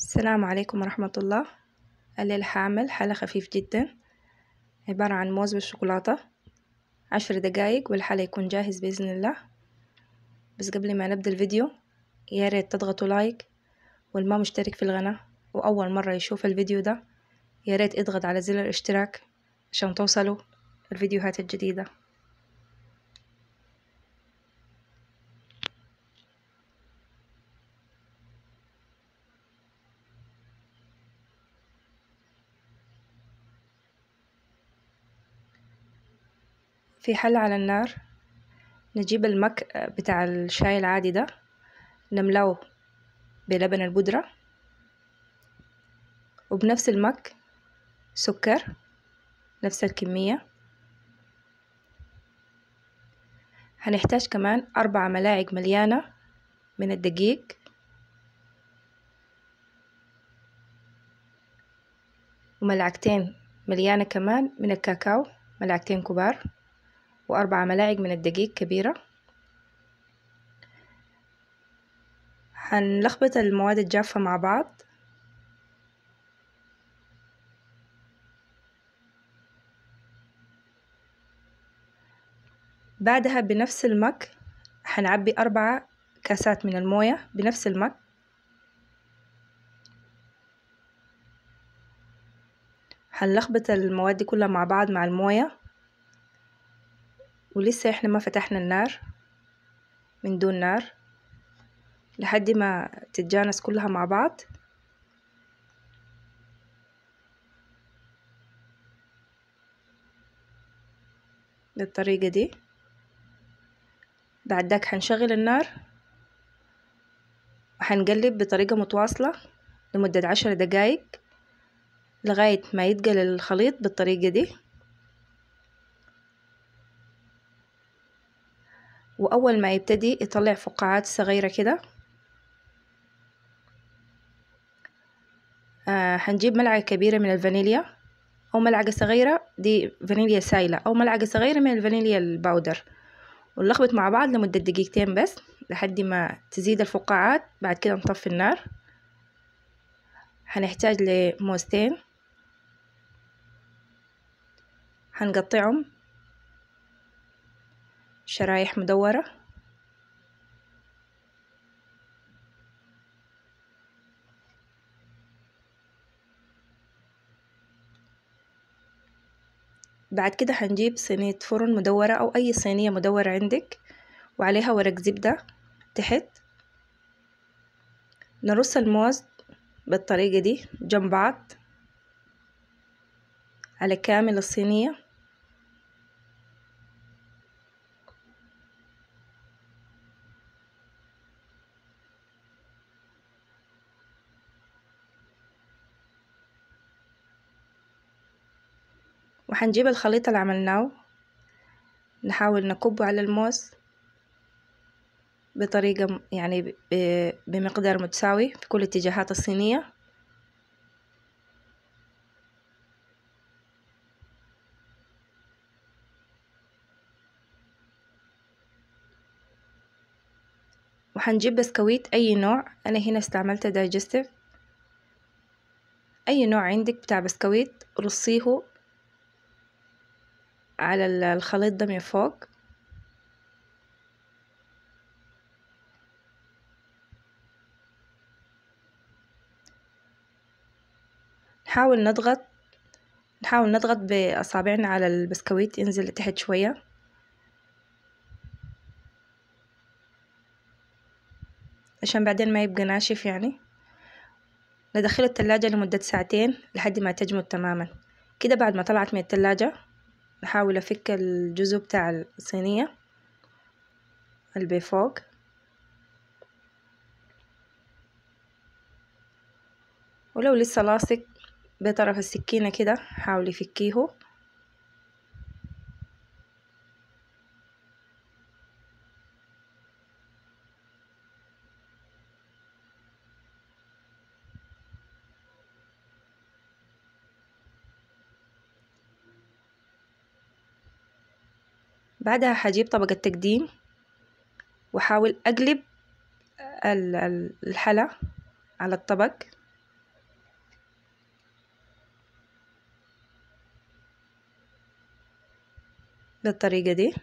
السلام عليكم ورحمة الله. الليلة هعمل حلا خفيف جدا عبارة عن موز بالشوكولاتة. 10 دقايق والحلا يكون جاهز بإذن الله. بس قبل ما نبدأ الفيديو يا ريت تضغطوا لايك، والما مشترك في القناة وأول مرة يشوف الفيديو ده يا ريت اضغط على زر الاشتراك عشان توصلوا الفيديوهات الجديدة. في حلة على النار نجيب المك بتاع الشاي العادي ده، نملاه بلبن البودرة، وبنفس المك سكر نفس الكمية. هنحتاج كمان 4 ملاعق مليانة من الدقيق، وملعقتين مليانة كمان من الكاكاو، ملعقتين كبار، و4 ملاعق من الدقيق كبيرة. هنلخبط المواد الجافة مع بعض. بعدها بنفس المك هنعبي 4 كاسات من الموية بنفس المك. هنلخبط المواد دي كلها مع بعض مع الموية، ولسه احنا ما فتحنا النار، من دون نار لحد ما تتجانس كلها مع بعض. بالطريقة دي. بعد ذاك هنشغل النار وهنقلب بطريقة متواصلة لمدة 10 دقايق لغاية ما يتقل الخليط بالطريقة دي. وأول ما يبتدي يطلع فقاعات صغيرة كده هنجيب ملعقة كبيرة من الفانيليا، أو ملعقة صغيرة دي فانيليا سايلة، أو ملعقة صغيرة من الفانيليا الباودر، ونلخبط مع بعض لمدة دقيقتين بس لحد ما تزيد الفقاعات. بعد كده نطفي النار. هنحتاج لموزتين هنقطعهم شرايح مدورة. بعد كده هنجيب صينية فرن مدورة أو أي صينية مدورة عندك، وعليها ورق زبدة تحت. نرص الموز بالطريقة دي جنب بعض على كامل الصينية. وهنجيب الخليط اللي عملناه نحاول نكبه على الموز بطريقة يعني بمقدار متساوي في كل اتجاهات الصينية. وهنجيب بسكويت أي نوع، أنا هنا استعملت دايجستيف. أي نوع عندك بتاع بسكويت رصيه على الخليط ده من فوق. نحاول نضغط بأصابعنا على البسكويت ينزل لتحت شوية، عشان بعدين ما يبقى ناشف يعني. ندخله التلاجة لمدة 2 ساعة لحد ما تجمد تماما كده. بعد ما طلعت من التلاجة نحاول أفك الجزء بتاع الصينية اللي بفوق، ولو لسه لاصق بطرف السكينة كده حاولي فكيه. بعدها هجيب طبق التقديم وحاول أقلب الحلا على الطبق بالطريقة دي.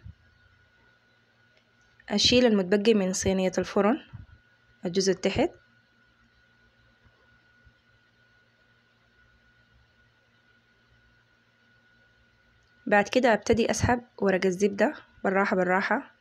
أشيل المتبقي من صينية الفرن الجزء التحت، بعد كده أبتدي أسحب ورق الزبدة بالراحة بالراحة.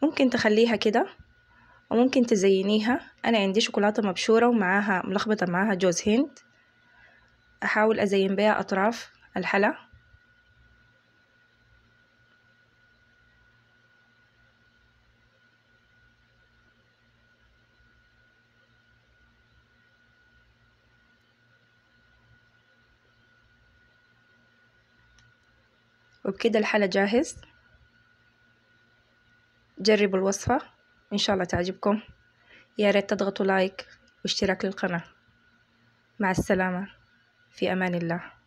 ممكن تخليها كده وممكن تزينيها. أنا عندي شوكولاتة مبشورة ومعاها ملخبطة معاها جوز هند، أحاول أزين بيها أطراف الحلا. وبكده الحلا جاهز. جربوا الوصفة إن شاء الله تعجبكم. يا ريت تضغطوا لايك واشتراك للقناة. مع السلامة، في أمان الله.